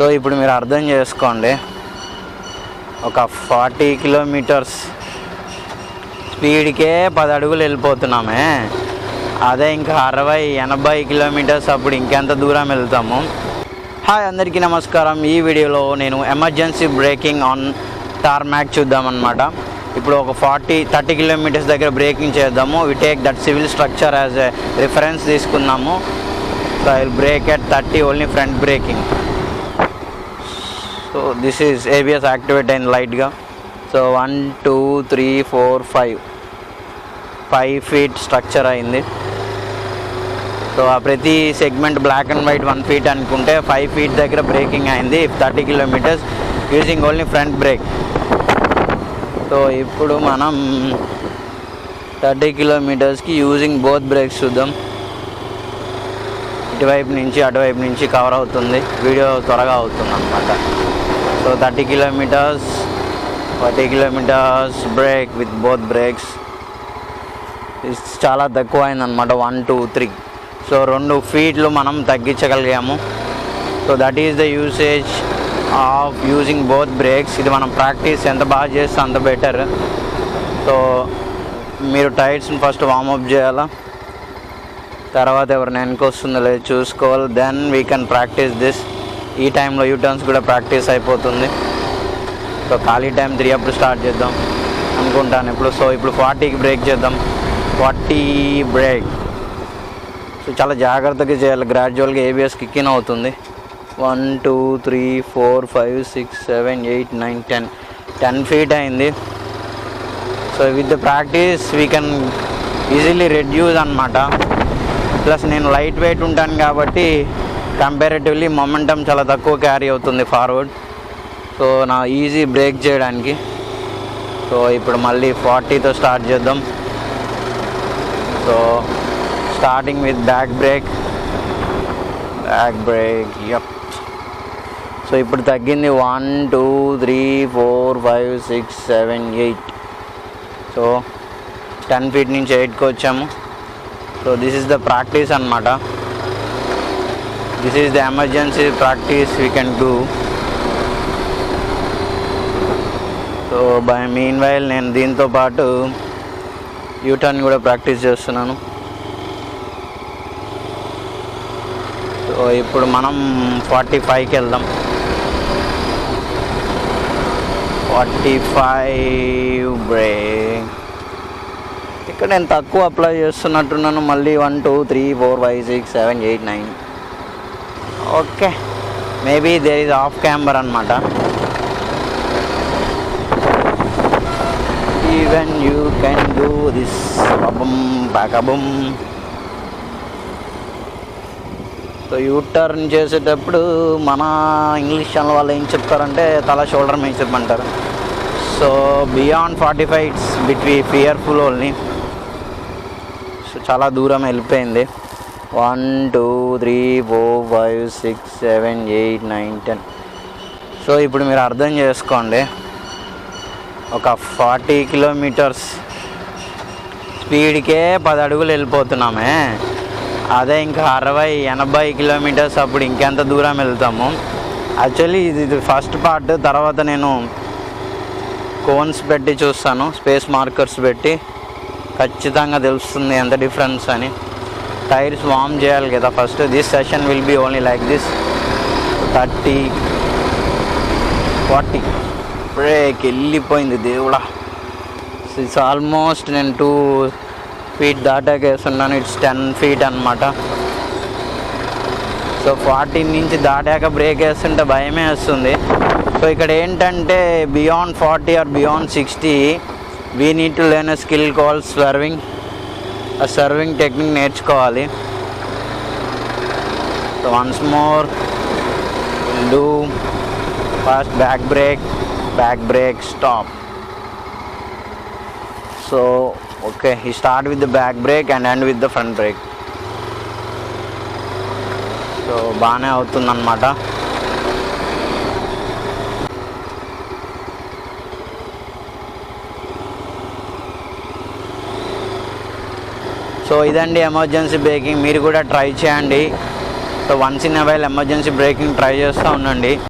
So ఇప్పుడు మీరు అర్థం చేసుకోండి, ఒక 40 కిలోమీటర్స్ స్పీడ్కే 10 అడుగులు వెళ్ళిపోతున్నామే. అదే ఇంకా 60-80 కిలోమీటర్స్ అప్పుడు ఇంకెంత దూరం వెళ్తాము. హాయ్ అందరికీ నమస్కారం. ఈ వీడియోలో నేను ఎమర్జెన్సీ బ్రేకింగ్ ఆన్ టార్మాక్ చూద్దామన్నమాట. ఇప్పుడు ఒక 30 కిలోమీటర్స్ దగ్గర బ్రేకింగ్ చేద్దాము. We take that civil structure as a reference తీసుకున్నాము. So I will brake at 30 only front braking. So this is ABS activate అయింది లైట్గా. సో 1 2 3 4 5 ఫీట్ స్ట్రక్చర్ అయింది. సో ఆ ప్రతి segment black and white 1 feet అనుకుంటే 5 feet దగ్గర braking అయింది 30 kilometres using only front brake. So ఇప్పుడు మనం 30 కిలోమీటర్స్కి యూజింగ్ బోత్ బ్రేక్స్ చూద్దాం. ఇటువైపు నుంచి అటువైపు నుంచి కవర్ అవుతుంది, వీడియో త్వరగా అవుతుంది అన్నమాట. So 30 kilometers 40 kilometers brake with both brakes. చాలా తక్కువ అయిందన్నమాట, 1 2 3. సో 2 ఫీట్లు మనం తగ్గించగలిగాము. So that is the usage of using both brakes. ఇది మనం ప్రాక్టీస్ ఎంత బాగా చేస్తే అంత బెటర్. సో మీరు టైర్స్ని ఫస్ట్ వార్మప్ చేయాలా, తర్వాత ఎవరిని వెనక వస్తుందో లేదు చూసుకోవాలి. Then we can practise this. ఈ టైంలో యూటర్న్స్ కూడా ప్రాక్టీస్ అయిపోతుంది. సో ఖాళీ టైం 3 అప్పుడు స్టార్ట్ చేద్దాం అనుకుంటాను ఇప్పుడు. సో ఇప్పుడు 40కి బ్రేక్ చేద్దాం. 40 బ్రేక్. సో చాలా జాగ్రత్తగా చేయాలి, గ్రాడ్యువల్గా ఏబిఎస్ కిక్ ఇన్ అవుతుంది. 1 2 3 4 5 6 7 8 9 10 ఫీట్ అయింది. So with the practice we can easily reduce అన్నమాట. ప్లస్ నేను లైట్ వెయిట్ ఉంటాను కాబట్టి కంపారేటివ్లీ మొమెంటం చాలా తక్కువ క్యారీ అవుతుంది ఫార్వర్డ్. సో నా ఈజీ బ్రేక్ చేయడానికి. సో ఇప్పుడు మళ్ళీ 40తో స్టార్ట్ చేద్దాం. So starting with back break. Yup. So ఇప్పుడు తగ్గింది 1 2 3 4 5 6 7 8. సో 10 ఫీట్ నుంచి 8కి వచ్చాము. So this is the practice అన్నమాట. This is the emergency practice we can do. So by meanwhile నేను దీంతో పాటు యూటర్న్ కూడా ప్రాక్టీస్ చేస్తున్నాను. సో ఇప్పుడు మనం 45కి వెళ్దాం. 45 బ్రేక్. ఇక్కడ నేను తక్కువ అప్లై చేస్తున్నట్టున్నాను. మళ్ళీ 1 2 3 4 5 6 7 8 9. Okay, maybe there is of camber అన్నమాట. Even you can do this. బబమ్ బ్యాకబమ్. సో యూటర్న్ చేసేటప్పుడు మన ఇంగ్లీష్ ఛానల్ వాళ్ళు ఏం చెప్తారంటే తల షోల్డర్ మీద చెప్పమంటారు. So beyond 45 it's between fearful only. So చాలా దూరం వెళ్ళిపోయింది. 1 2 3 4 5 6 7 8 9 10. సో ఇప్పుడు మీరు అర్థం చేసుకోండి, ఒక 40 కిలోమీటర్స్ స్పీడ్కే 10 అడుగులు వెళ్ళిపోతున్నామే. అదే ఇంకా 60-80 కిలోమీటర్స్ అప్పుడు ఇంకెంత దూరం వెళ్తాము. యాక్చువల్లీ ఇది ఫస్ట్ పార్ట్. తర్వాత నేను కోన్స్ పెట్టి చూస్తాను, స్పేస్ మార్కర్స్ పెట్టి ఖచ్చితంగా తెలుస్తుంది ఎంత డిఫరెన్స్ అని. టైర్స్ వార్మ్ చేయాలి కదా first. This session will be only like this. 30 40 brake వెళ్ళిపోయింది దేవుడా. ఇట్స్ ఆల్మోస్ట్ నేను 2 ఫీట్ దాటాక వేస్తున్నాను. ఇట్స్ 10 ఫీట్ అన్నమాట. సో 40 నుంచి దాటాక బ్రేక్ వేస్తుంటే భయమే వస్తుంది. సో ఇక్కడ ఏంటంటే beyond 40 or beyond 60 we need to learn a skill call swerving. ఆ సర్వింగ్ టెక్నిక్ నేర్చుకోవాలి. So once more do first back brake stop. So okay, he start with the back brake and end with the front brake. So బాగానే అవుతుందన్నమాట. So ఇదండి emergency breaking. మీరు కూడా try చేయండి. So once in a while emergency breaking try చేస్తూ ఉండండి.